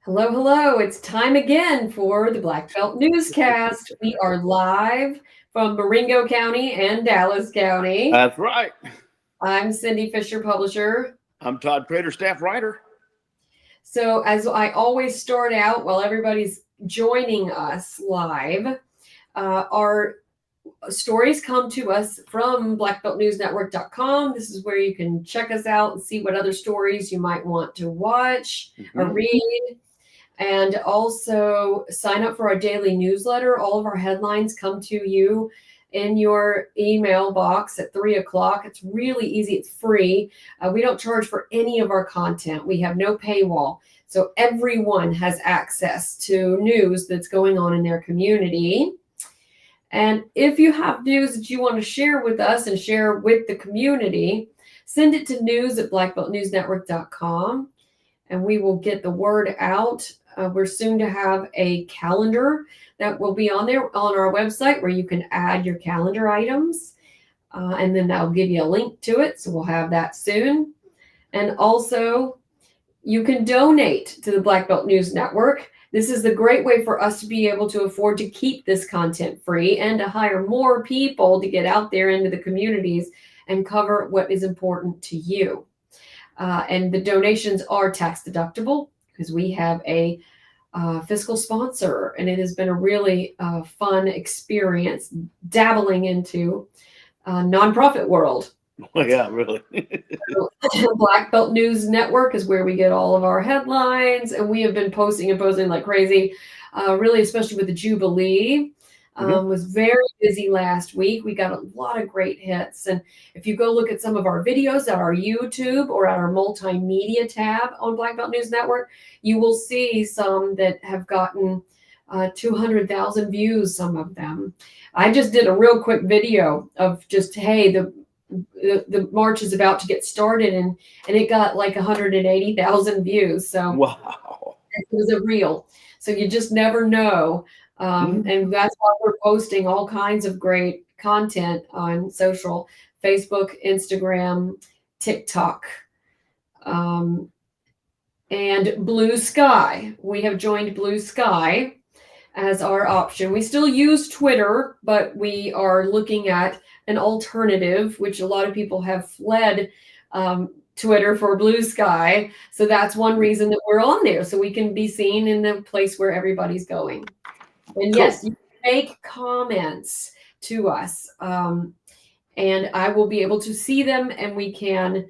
Hello, hello. It's time again for the Black Belt Newscast. We are live from Marengo County and Dallas County. That's right. I'm Cindy Fisher, publisher. I'm Todd Prater, staff writer. So, as I always start out while everybody's joining us live, our stories come to us from blackbeltnewsnetwork.com. This is where you can check us out and see what other stories you might want to watch or read. And also sign up for our daily newsletter. All of our headlines come to you in your email box at 3 o'clock. It's really easy. It's free. We don't charge for any of our content. We have no paywall. So everyone has access to news that's going on in their community. And if you have news that you want to share with us and share with the community, send it to news@blackbeltnewsnetwork.com and we will get the word out. We're soon to have a calendar that will be on there on our website where you can add your calendar items. And then that'll give you a link to it. So we'll have that soon. And also, you can donate to the Black Belt News Network. This is the great way for us to be able to afford to keep this content free and to hire more people to get out there into the communities and cover what is important to you. And the donations are tax deductible because we have a fiscal sponsor, and it has been a really fun experience dabbling into nonprofit world. Oh, yeah, really. Black Belt News Network is where we get all of our headlines, and we have been posting like crazy, really, especially with the Jubilee. Was very busy last week. We got a lot of great hits. And if you go look at some of our videos at our YouTube or at our multimedia tab on Black Belt News Network, you will see some that have gotten 200,000 views, some of them. I just did a real quick video of just, hey, the march is about to get started, and it got like 180,000 views. So wow, it was a reel. So you just never know. And that's why we're posting all kinds of great content on social, Facebook, Instagram, TikTok, and Blue Sky. We have joined Blue Sky as our option. We still use Twitter, but we are looking at an alternative, which a lot of people have fled Twitter for Blue Sky. So that's one reason that we're on there, so we can be seen in the place where everybody's going. And yes, you can make comments to us, and I will be able to see them, and we can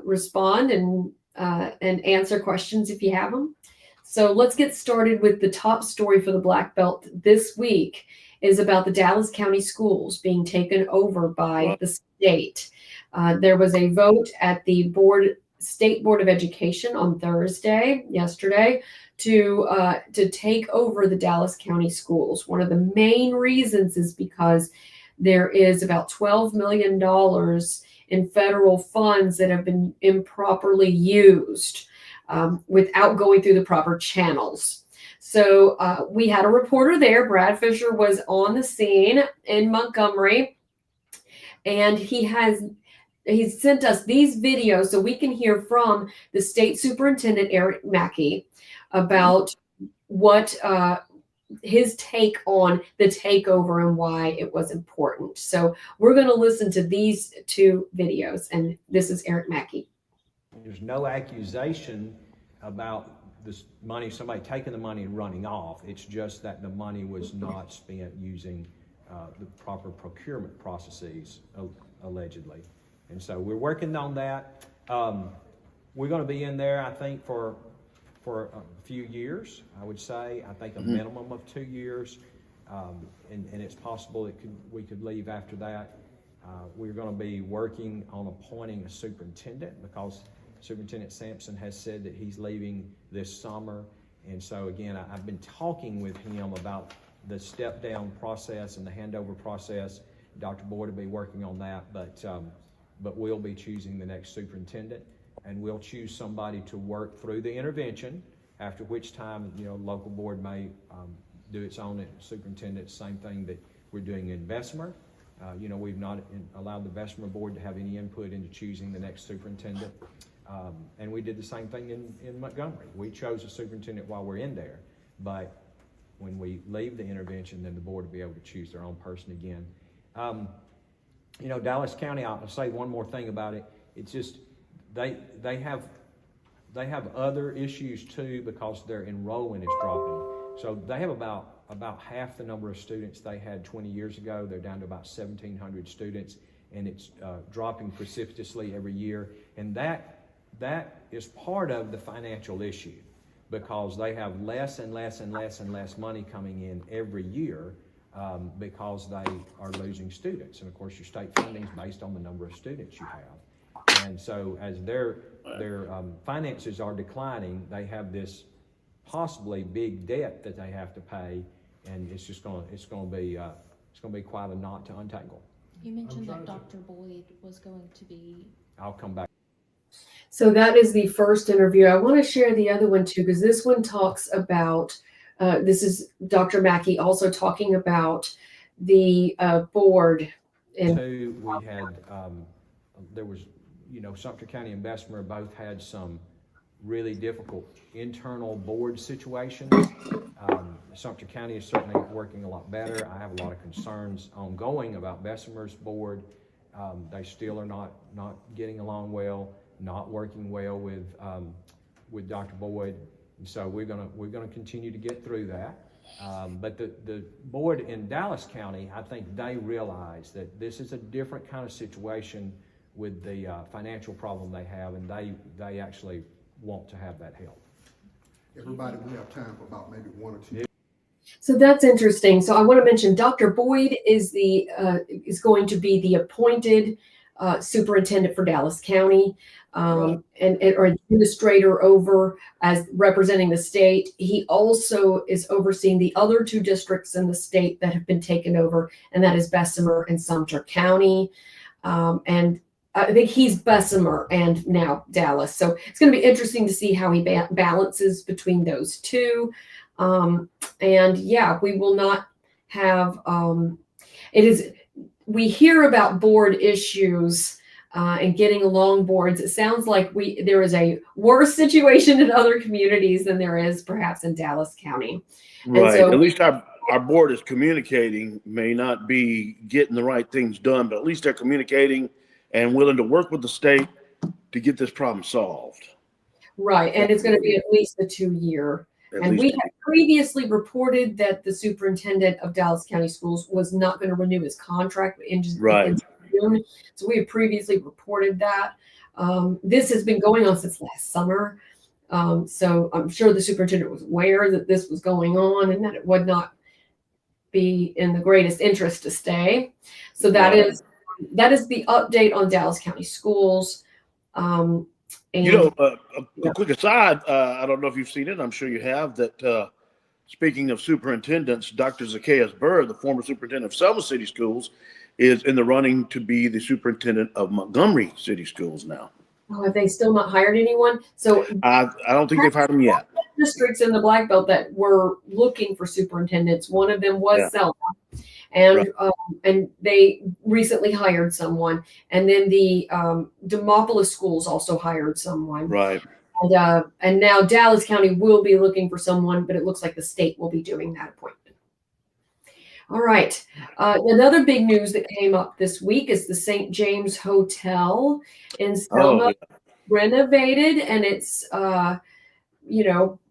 respond and answer questions if you have them. So let's get started with the top story for the Black Belt this week is about the Dallas County schools being taken over by the state. There was a vote at the State Board of Education on yesterday, to take over the Dallas County schools. One of the main reasons is because there is about $12 million in federal funds that have been improperly used without going through the proper channels. So we had a reporter there. Brad Fisher was on the scene in Montgomery, and he sent us these videos so we can hear from the state superintendent, Eric Mackey, about what his take on the takeover and why it was important. So we're going to listen to these two videos, and this is Eric Mackey. There's no accusation about this money, somebody taking the money and running off. It's just that the money was not spent using the proper procurement processes, allegedly. And so we're working on that. We're going to be in there, I think, for a few years, I would say. I think a minimum of 2 years, and it's possible we could leave after that. We're going to be working on appointing a superintendent because Superintendent Sampson has said that he's leaving this summer. And so again, I've been talking with him about the step down process and the handover process. Dr. Boyd will be working on that, but we'll be choosing the next superintendent, and we'll choose somebody to work through the intervention, after which time, local board may do its own superintendent, same thing that we're doing in Bessemer. We've not allowed the Bessemer board to have any input into choosing the next superintendent. And we did the same thing in Montgomery. We chose a superintendent while we're in there, but when we leave the intervention, then the board will be able to choose their own person again. Dallas County, I'll say one more thing about it. It's just, they have other issues too, because their enrollment is dropping. So they have about half the number of students they had 20 years ago. They're down to about 1,700 students, and it's dropping precipitously every year. And that is part of the financial issue, because they have less and less and less and less money coming in every year, because they are losing students. And of course, your state funding is based on the number of students you have. And so as their finances are declining, they have this possibly big debt that they have to pay, and it's going to be quite a knot to untangle. You mentioned that Dr. Boyd was going to be. I'll come back. So that is the first interview. I want to share the other one too, because this one talks about, this is Dr. Mackey also talking about the board. We had, there was, Sumter County and Bessemer both had some really difficult internal board situations. Sumter County is certainly working a lot better. I have a lot of concerns ongoing about Bessemer's board. They still are not getting along well, not working well with Dr. Boyd, and so we're gonna continue to get through that. But the board in Dallas County, I think they realize that this is a different kind of situation with the financial problem they have, and they actually want to have that help. Everybody, we have time for about maybe one or two. So that's interesting. So I want to mention Dr. Boyd is going to be the appointed superintendent for Dallas County, or administrator over as representing the state. He also is overseeing the other two districts in the state that have been taken over, and that is Bessemer and Sumter County. And I think he's Bessemer and now Dallas. So it's going to be interesting to see how he balances between those two. And yeah, we will not have, we hear about board issues and getting along boards. It sounds like there is a worse situation in other communities than there is perhaps in Dallas County. Right. So, at least our board is communicating, may not be getting the right things done, but at least they're communicating and willing to work with the state to get this problem solved. Right. And it's going to be at least a 2-year. And we have previously reported that the superintendent of Dallas County Schools was not going to renew his contract in June. So we have previously reported that. This has been going on since last summer. So I'm sure the superintendent was aware that this was going on and that it would not be in the greatest interest to stay. So that is the update on Dallas County Schools. And a quick aside, I don't know if you've seen it, I'm sure you have, that speaking of superintendents, Dr. Zacchaeus Burr, the former superintendent of Selma City Schools, is in the running to be the superintendent of Montgomery City Schools now. Oh, have they still not hired anyone? So I don't think they've hired them yet. Districts in the Black Belt that were looking for superintendents. One of them was Selma, and and they recently hired someone. And then the Demopolis schools also hired someone. Right. And now Dallas County will be looking for someone, but it looks like the state will be doing that appointment. All right. Another big news that came up this week is the St. James Hotel in Selma renovated, and it's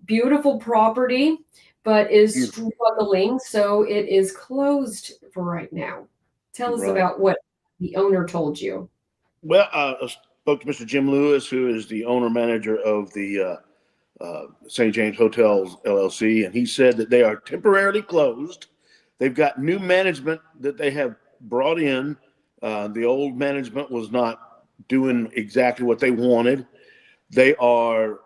beautiful property, but is struggling, so it is closed for right now. Tell us about what the owner told you. Well, I spoke to Mr. Jim Lewis, who is the owner manager of the St. James Hotels LLC, and he said that they are temporarily closed. They've got new management that they have brought in. The old management was not doing exactly what they wanted. They are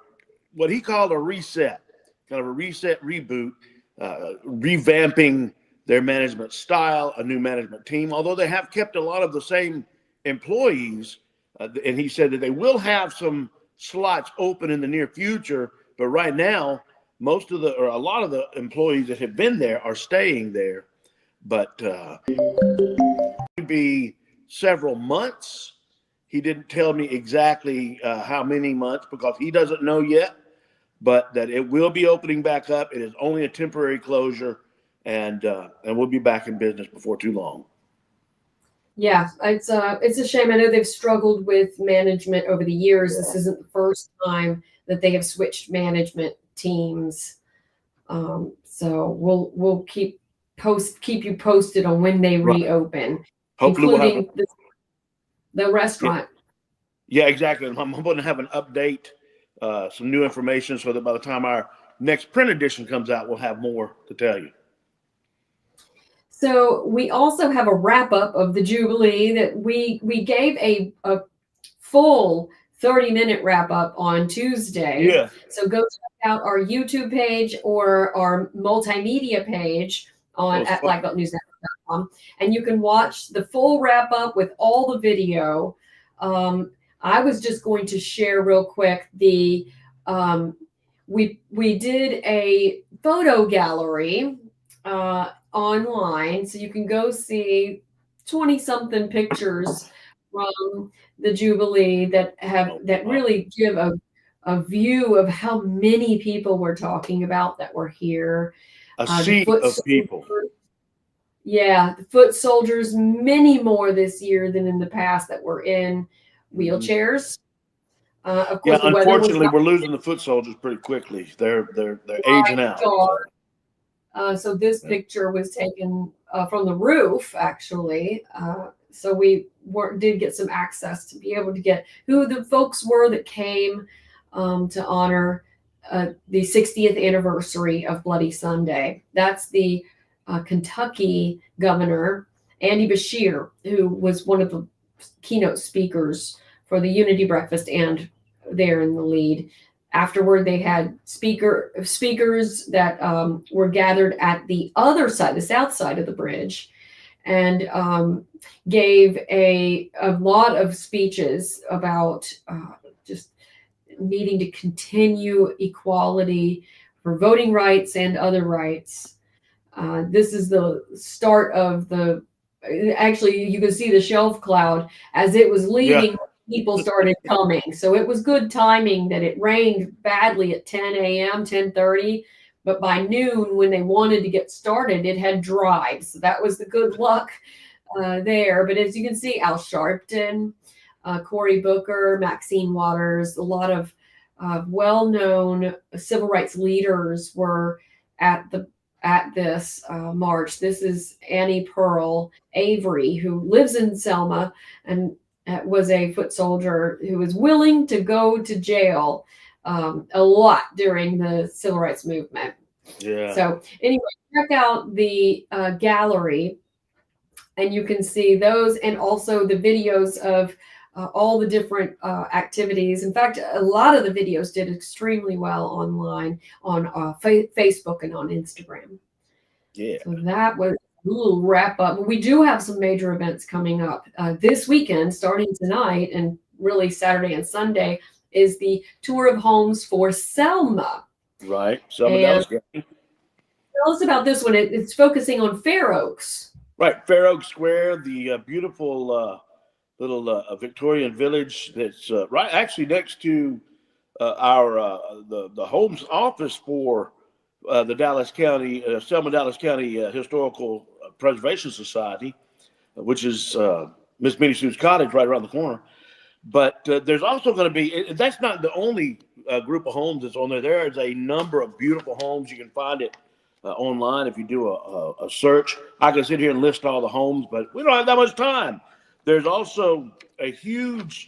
what he called a reset, kind of a reset reboot, revamping their management style, a new management team, although they have kept a lot of the same employees. And he said that they will have some slots open in the near future, but right now, a lot of the employees that have been there are staying there. But be several months. He didn't tell me exactly how many months because he doesn't know yet, but that it will be opening back up. It is only a temporary closure, and we'll be back in business before too long. Yeah, it's a shame. I know they've struggled with management over the years. Yeah. This isn't the first time that they have switched management teams. So we'll keep you posted on when they Right. reopen, Hopefully we'll have including the restaurant. Yeah, exactly. I'm hoping to have an update, some new information, so that by the time our next print edition comes out, we'll have more to tell you. So we also have a wrap up of the Jubilee that we gave a full 30-minute wrap up on Tuesday. Yeah. So go check out our YouTube page or our multimedia page on at live.newsnetwork.com, and you can watch the full wrap up with all the video. I was just going to share real quick we did a photo gallery online, so you can go see 20-something pictures from the Jubilee that really give a view of how many people we're talking about that were here. A sea of people. Yeah, the foot soldiers, many more this year than in the past that were in wheelchairs. Of course, unfortunately, we're losing the foot soldiers pretty quickly. They're aging out. So this picture was taken from the roof, actually. So we did get some access to be able to get who the folks were that came to honor the 60th anniversary of Bloody Sunday. That's the Kentucky governor, Andy Beshear, who was one of the keynote speakers for the Unity Breakfast and there in the lead. Afterward, they had speakers that were gathered at the other side, the south side of the bridge, and gave a lot of speeches about just needing to continue equality for voting rights and other rights. This is the start of actually, you can see the shelf cloud as it was leaving. Yeah. People started coming. So it was good timing that it rained badly at 10 a.m., 10:30. But by noon, when they wanted to get started, it had dried. So that was the good luck there. But as you can see, Al Sharpton, Cory Booker, Maxine Waters, a lot of well-known civil rights leaders were at this march. This is Annie Pearl Avery, who lives in Selma and was a foot soldier who was willing to go to jail a lot during the civil rights movement. Yeah. So anyway, check out the gallery, and you can see those, and also the videos of all the different activities. In fact, a lot of the videos did extremely well online on Facebook and on Instagram. Yeah. So that was a little wrap up. We do have some major events coming up this weekend, starting tonight, and really Saturday and Sunday is the tour of homes for Selma. Right. Selma, Dallas County. Tell us about this one. It's focusing on Fair Oaks. Right. Fair Oaks Square, the beautiful little Victorian village that's right actually next to our the Homes office for the Dallas County, Selma Dallas County Historical Preservation Society, which is Miss Minnie Sue's cottage right around the corner. But there's also going to be, that's not the only group of homes that's on there. There is a number of beautiful homes. You can find it online if you do a search. I can sit here and list all the homes, but we don't have that much time. There's also a huge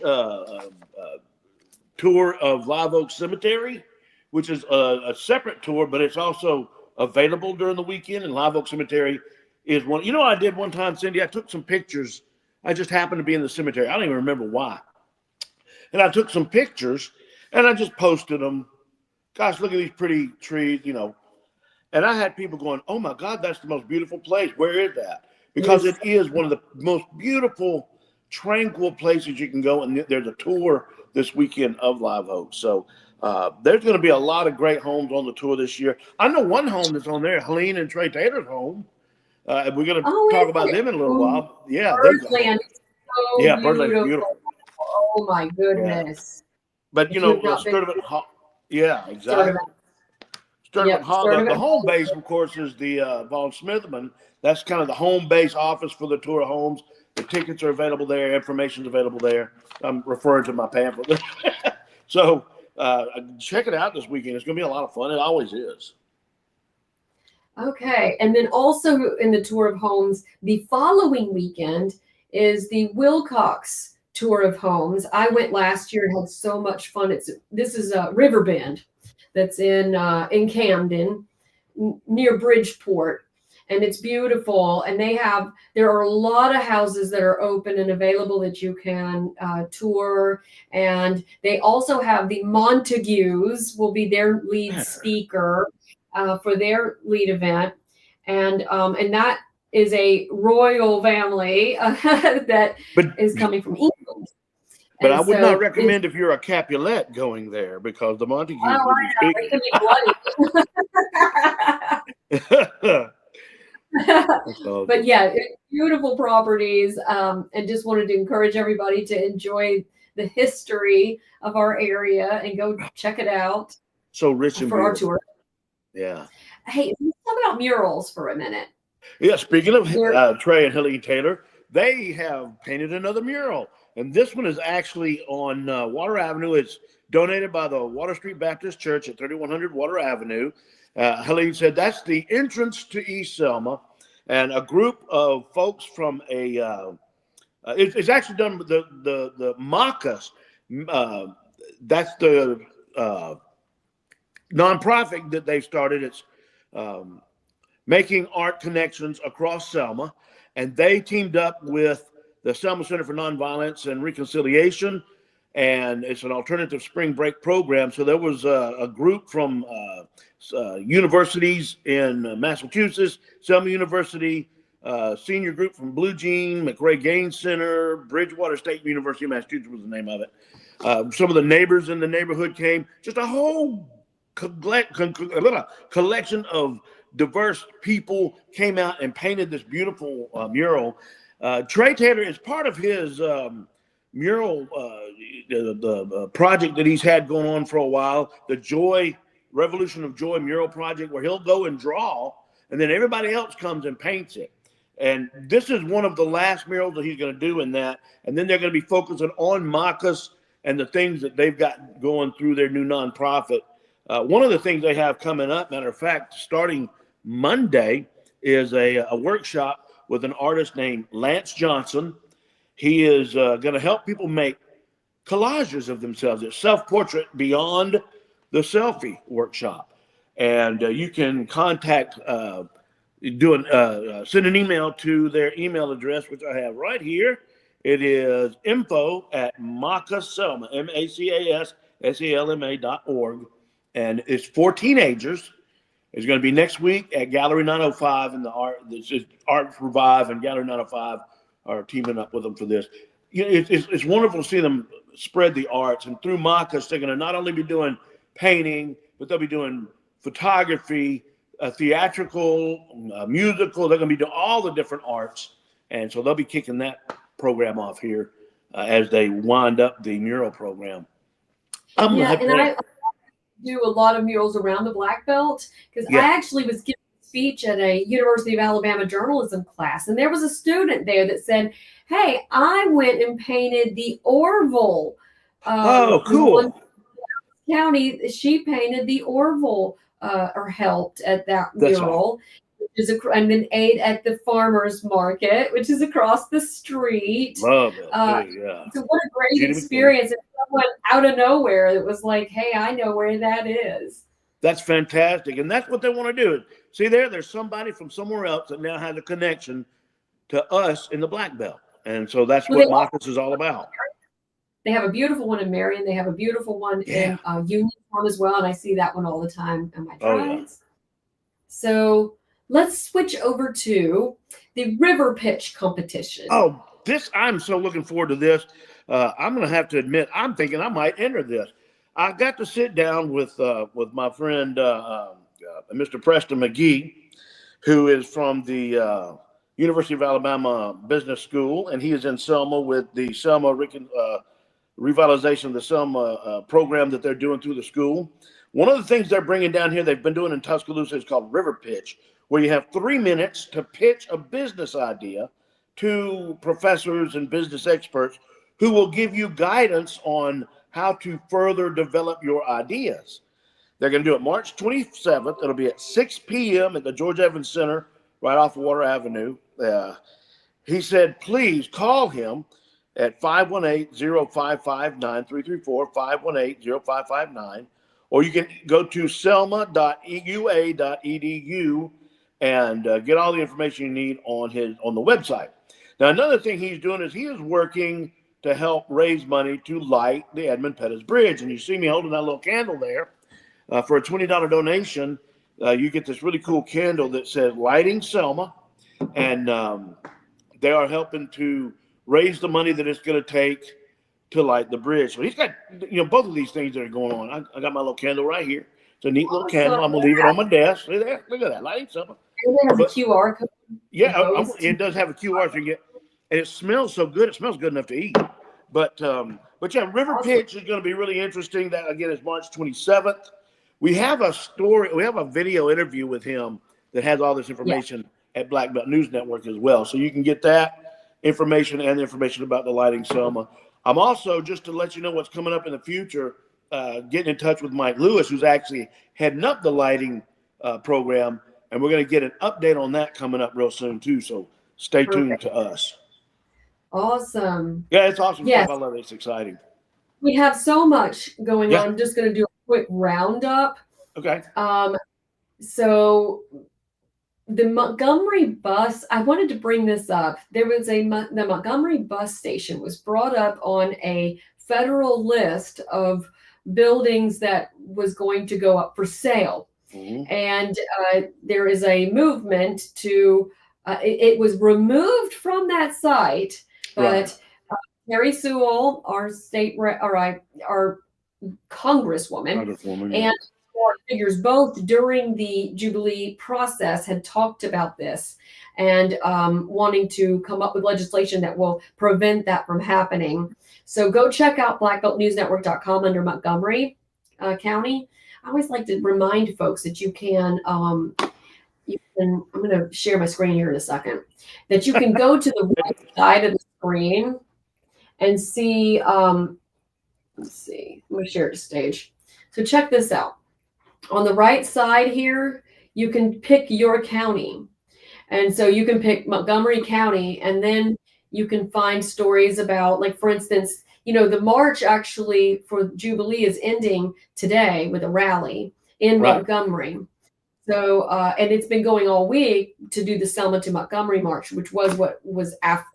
tour of Live Oak Cemetery, which is a separate tour, but it's also available during the weekend. And Live Oak Cemetery is one. You know, I did one time, Cindy. I took some pictures. I just happened to be in the cemetery. I don't even remember why. And I took some pictures, and I just posted them. Gosh, look at these pretty trees, you know. And I had people going, "Oh my God, that's the most beautiful place. Where is that?" Because it is one of the most beautiful, tranquil places you can go. And there's a tour this weekend of Live Oak. So there's going to be a lot of great homes on the tour this year. I know one home that's on there, Helene and Trey Taylor's home. We're going to Oh, talk is about it? them in a little Ooh, while. Yeah, Birdland is so yeah, Birdland's beautiful. beautiful. Oh my Yeah, goodness. but If you've not been Sturdivant, yeah, Sturdivant. exactly. Yep, Hall, the Sturdivant. home base, of course, is the Von Smithman. That's kind of the home base office for the tour of homes. The tickets are available there. Information's available there. I'm referring to my pamphlet. So check it out this weekend. It's going to be a lot of fun. It always is. Okay. And then also in the tour of homes, the following weekend is the Wilcox tour of homes. I went last year and had so much fun. This is a Riverbend that's in Camden near Bridgeport. And it's beautiful. And there are a lot of houses that are open and available that you can tour. And they also have the Montagues will be their lead speaker for their lead event. And that is a royal family that is coming from England. But And I would so not recommend if you're a Capulet going there because the Montagues will be it can be bloody. But yeah, beautiful properties, and just wanted to encourage everybody to enjoy the history of our area and go check it out So rich and for our beautiful. tour. Yeah. Hey, let's talk about murals for a minute. Yeah. Speaking of Trey and Hilly Taylor, they have painted another mural, and this one is actually on Water Avenue. It's donated by the Water Street Baptist Church at 3100 Water Avenue. Hilly said that's the entrance to East Selma. And a group of folks from it's actually done with the Macas. That's the nonprofit that they started. It's making art connections across Selma. And they teamed up with the Selma Center for Nonviolence and Reconciliation. And it's an alternative spring break program. So there was a group from universities in Massachusetts, Selma University, senior group from Blue Jean, McRae Gaines Center, Bridgewater State University of Massachusetts was the name of it. Some of the neighbors in the neighborhood came. Just a whole collection of diverse people came out and painted this beautiful mural. Trey Taylor is part of his mural, the project that he's had going on for a while, the Revolution of Joy mural project, where he'll go and draw, and then everybody else comes and paints it. And this is one of the last murals that he's going to do in that. And then they're going to be focusing on Macas and the things that they've got going through their new nonprofit. One of the things they have coming up, matter of fact, starting Monday, is a workshop with an artist named Lance Johnson. He is going to help people make collages of themselves. It's self-portrait beyond the selfie workshop. And you can contact, send an email to their email address, which I have right here. It is info@macaselma, MACASSELMA.org. And it's for teenagers. It's going to be next week at Gallery 905, and Art Revive and Gallery 905 are teaming up with them for this. You know, it's wonderful to see them spread the arts, and through Macas, they're going to not only be doing painting, but they'll be doing photography, theatrical, musical. They're going to be doing all the different arts, and so they'll be kicking that program off here as they wind up the mural program. I do a lot of murals around the Black Belt because I actually was giving a speech at a University of Alabama journalism class, and there was a student there that said, "Hey, I went and painted the Orville." Oh, cool! County, she painted the Orville or helped at that mural. And then ate at the farmers market, which is across the street. Love it. Yeah. So what a great experience. And someone out of nowhere, it was like, hey, I know where that is. That's fantastic. And that's what they want to do. See there's somebody from somewhere else that now has a connection to us in the Black Belt. And so that's what Macas is all about. They have a beautiful one in Marion. They have a beautiful one in Uniontown as well. And I see that one all the time on my drives. So let's switch over to the river pitch competition. Oh, I'm so looking forward to this. I'm going to have to admit, I'm thinking I might enter this. I got to sit down with my friend, Mr. Preston McGee, who is from the University of Alabama Business School, and he is in Selma with the Selma revitalization of the Selma program that they're doing through the school. One of the things they're bringing down here, they've been doing in Tuscaloosa, is called River Pitch, where you have 3 minutes to pitch a business idea to professors and business experts who will give you guidance on how to further develop your ideas. They're going to do it March 27th. It'll be at 6 p.m. at the George Evans Center, right off Water Avenue. He said, please call him at 518-0559-334, 518-0559, or you can go to selma.ua.edu and get all the information you need on the website. Now, another thing he's doing is he is working to help raise money to light the Edmund Pettus Bridge. And you see me holding that little candle there. For a $20 donation, you get this really cool candle that says Lighting Selma. And they are helping to raise the money that it's going to take to light the bridge. So he's got, both of these things that are going on. I got my little candle right here. It's a neat little candle. I'm going to leave it on my desk. See there? Look at that. Lighting Selma. And it has a QR code. Yeah, it does have a QR so you get, and it smells so good. It smells good enough to eat. But yeah, River Pitch is going to be really interesting. That again is March 27th. We have a video interview with him that has all this information at Black Belt News Network as well. So you can get that information and the information about the Lighting Selma. I'm also, just to let you know what's coming up in the future, getting in touch with Mike Lewis, who's actually heading up the lighting program. And we're going to get an update on that coming up real soon too. So stay tuned to us. Awesome. Yeah, it's awesome Yes. stuff. I love it. It's exciting. We have so much going on. I'm just going to do a quick roundup. Okay. So the Montgomery bus, I wanted to bring this up. There was the Montgomery bus station was brought up on a federal list of buildings that was going to go up for sale. Mm-hmm. And there is a movement to, it was removed from that site, but Terry Sewell, our congresswoman, and figures both during the Jubilee process had talked about this and wanting to come up with legislation that will prevent that from happening. So go check out blackbeltnewsnetwork.com under Montgomery County. I always like to remind folks that you can, I'm going to share my screen here in a second, that you can go to the right side of the screen and see, let's see, I'm going to share it to stage. So check this out. On the right side here, you can pick your county. And so you can pick Montgomery County, and then you can find stories about, like, for instance, the march actually for Jubilee is ending today with a rally in Montgomery. So, and it's been going all week to do the Selma to Montgomery march, which was what was after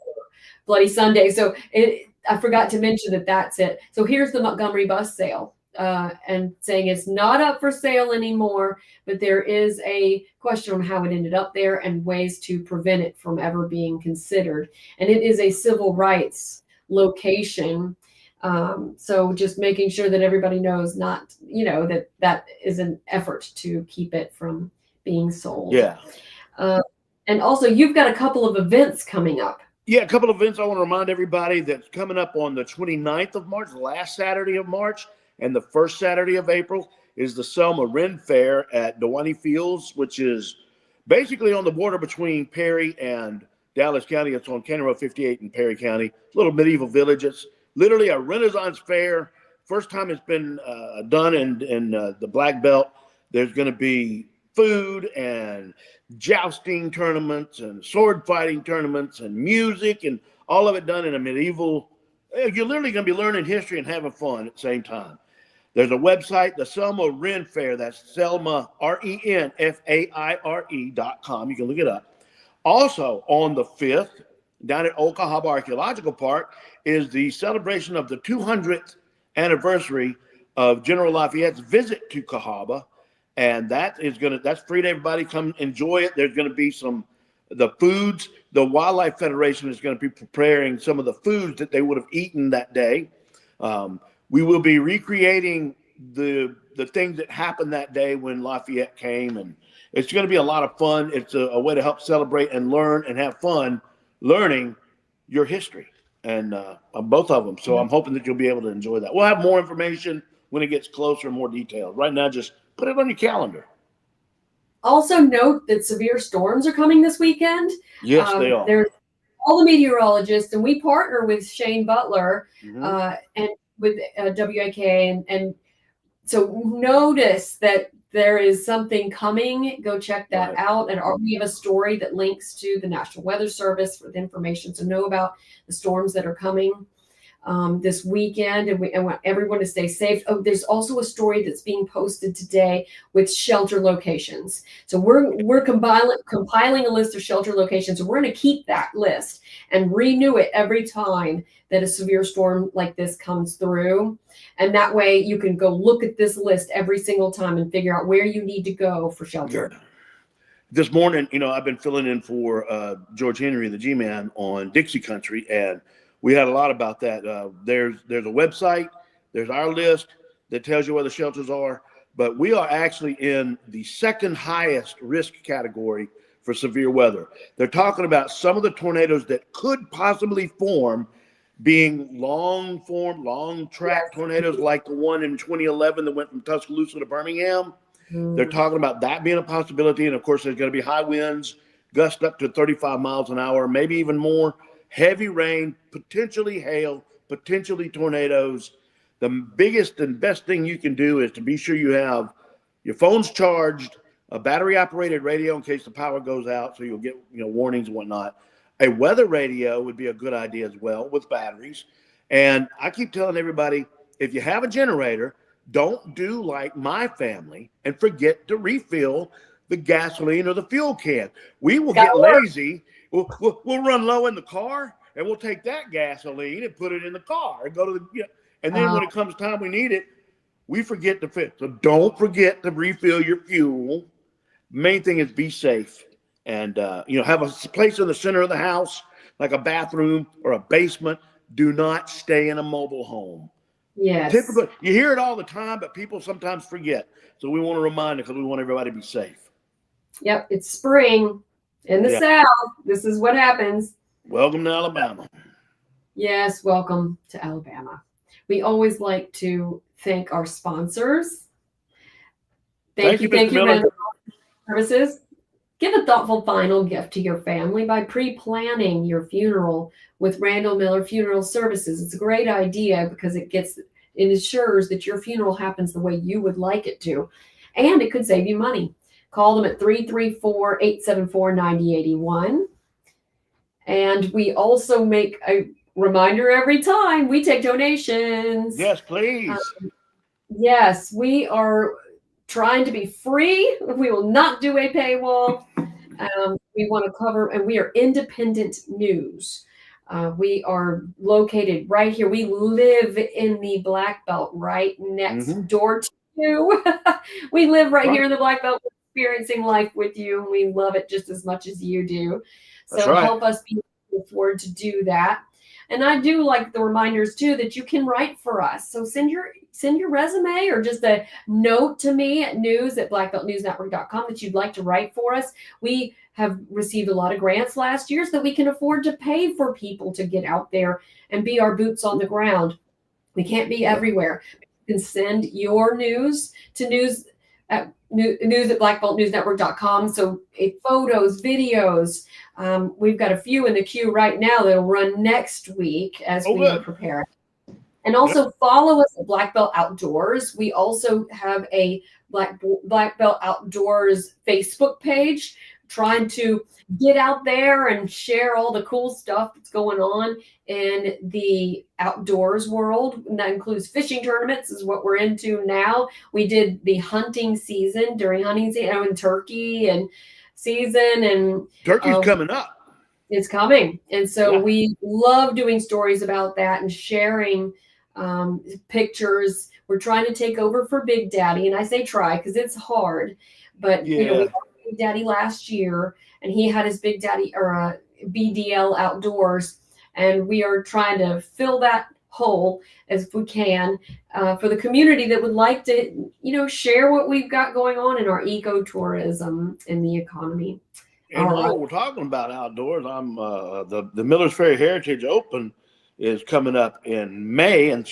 Bloody Sunday. So I forgot to mention that that's it. So here's the Montgomery bus sale. And saying it's not up for sale anymore, but there is a question on how it ended up there and ways to prevent it from ever being considered. And it is a civil rights location. So just making sure that everybody knows that is an effort to keep it from being sold. Yeah. And also you've got a couple of events coming up. Yeah, a couple of events I want to remind everybody that's coming up on the 29th of March, the last Saturday of March. And the first Saturday of April is the Selma Ren Fair at Dewaney Fields, which is basically on the border between Perry and Dallas County. It's on County Road 58 in Perry County, little medieval village. It's literally a Renaissance fair. First time it's been done in the Black Belt. There's going to be food and jousting tournaments and sword fighting tournaments and music and all of it done in a medieval. You're literally going to be learning history and having fun at the same time. There's a website, the Selma Ren Fair. That's Selma, RENFAIRE.com. You can look it up. Also, on the 5th, down at Old Cahaba Archaeological Park, is the celebration of the 200th anniversary of General Lafayette's visit to Cahaba. And that's free to everybody. Come enjoy it. There's going to be the foods. The Wildlife Federation is going to be preparing some of the foods that they would have eaten that day. We will be recreating the things that happened that day when Lafayette came, and It's going to be a lot of fun. It's a way to help celebrate and learn and have fun learning your history and both of them. So I'm hoping that you'll be able to enjoy that. We'll have more information when it gets closer and more detailed. Right now, just put it on your calendar. Also note that severe storms are coming this weekend. Yes, they are. There's all the meteorologists, and we partner with Shane Butler and with WAK, and so notice that there is something coming. Go check that out. And we have a story that links to the National Weather Service with information to know about the storms that are coming this weekend, and we want everyone to stay safe. Oh, there's also a story that's being posted today with shelter locations. So we're compiling a list of shelter locations, and we're going to keep that list and renew it every time that a severe storm like this comes through. And that way you can go look at this list every single time and figure out where you need to go for shelter. This morning, I've been filling in for George Henry, the G-Man, on Dixie Country, and we had a lot about that. There's a website, there's our list that tells you where the shelters are, but we are actually in the second highest risk category for severe weather. They're talking about some of the tornadoes that could possibly form being long track tornadoes like the one in 2011 that went from Tuscaloosa to Birmingham. They're talking about that being a possibility. And of course, there's going to be high winds, gust up to 35 miles an hour, maybe even more, heavy rain, potentially hail, potentially tornadoes. The biggest and best thing you can do is to be sure you have your phones charged, a battery operated radio in case the power goes out, so you'll get warnings and whatnot. A weather radio would be a good idea as well with batteries. And I keep telling everybody, if you have a generator, don't do like my family and forget to refill the gasoline or the fuel can. We will get lazy. We'll run low in the car, and we'll take that gasoline and put it in the car and go to the and then when it comes time we need it, we forget to fill. So don't forget to refill your fuel. Main thing is be safe. And, have a place in the center of the house, like a bathroom or a basement. Do not stay in a mobile home. Yes. Typically, you hear it all the time, but people sometimes forget. So we want to remind it because we want everybody to be safe. Yep. It's spring in the South. This is what happens. Welcome to Alabama. Yes. Welcome to Alabama. We always like to thank our sponsors. Thank you, Randall Services. Give a thoughtful final gift to your family by pre-planning your funeral with Randall Miller Funeral Services. It's a great idea because it ensures that your funeral happens the way you would like it to, and it could save you money. Call them at 334-874-9081. And we also make a reminder every time we take donations. Yes, please. Yes, we are trying to be free. We will not do a paywall. We want to cover, and we are independent news. We are located right here. We live in the Black Belt, right next door to you. We live right here in the Black Belt, experiencing life with you. We love it just as much as you do. So help us be able to afford to do that. And I do like the reminders too that you can write for us. So send your resume or just a note to me at news@blackbeltnewsnetwork.com that you'd like to write for us. We have received a lot of grants last year so that we can afford to pay for people to get out there and be our boots on the ground. We can't be everywhere. You can send your news to news@blackbeltnewsnetwork.com. So photos, videos. We've got a few in the queue right now that'll run next week as we are preparing. And also follow us at Black Belt Outdoors. We also have a Black Belt Outdoors Facebook page, trying to get out there and share all the cool stuff that's going on in the outdoors world. And that includes fishing tournaments is what we're into now. We did the hunting season during hunting season and turkey and season, and turkey's coming up. It's coming. And so we love doing stories about that and sharing pictures. We're trying to take over for Big Daddy. And I say try because it's hard, but we had Big Daddy last year, and he had his Big Daddy or BDL Outdoors, and we are trying to fill that whole as we can for the community that would like to, share what we've got going on in our ecotourism in the economy. And All while right. we're talking about outdoors, I'm the Millers Ferry Heritage Open is coming up in May, and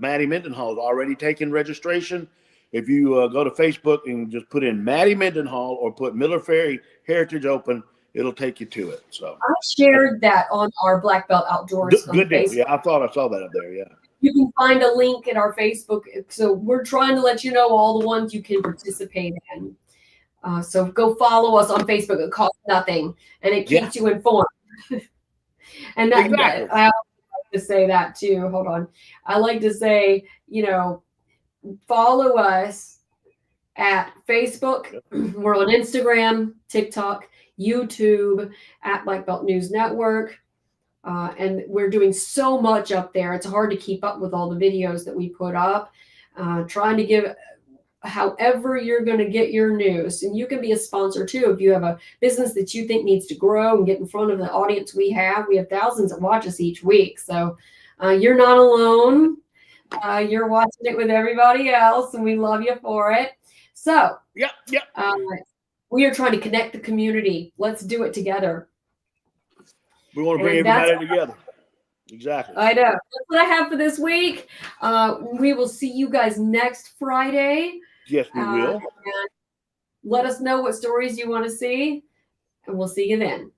Maddie Mendenhall has already taken registration. If you go to Facebook and just put in Maddie Mendenhall or put Miller Ferry Heritage Open, it'll take you to it. So I shared that on our Black Belt Outdoors good deal. Facebook. Yeah, I thought I saw that up there. Yeah. You can find a link in our Facebook. So we're trying to let you know all the ones you can participate in. So go follow us on Facebook. It costs nothing, and it keeps you informed. And that, Exactly. I like to say that too. Hold on. I like to say, follow us at Facebook. We're on Instagram, TikTok, YouTube, at Black Belt News Network. And we're doing so much up there. It's hard to keep up with all the videos that we put up. Trying to give however you're going to get your news. And you can be a sponsor too. If you have a business that you think needs to grow and get in front of the audience we have thousands that watch us each week. So you're not alone. You're watching it with everybody else, and we love you for it. So we are trying to connect the community. Let's do it together. We want to bring everybody together. Exactly. I know. That's what I have for this week. We will see you guys next Friday. Yes, we will. And let us know what stories you want to see, and we'll see you then.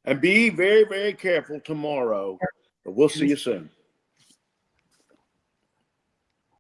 And be very, very careful tomorrow. But we'll see you soon.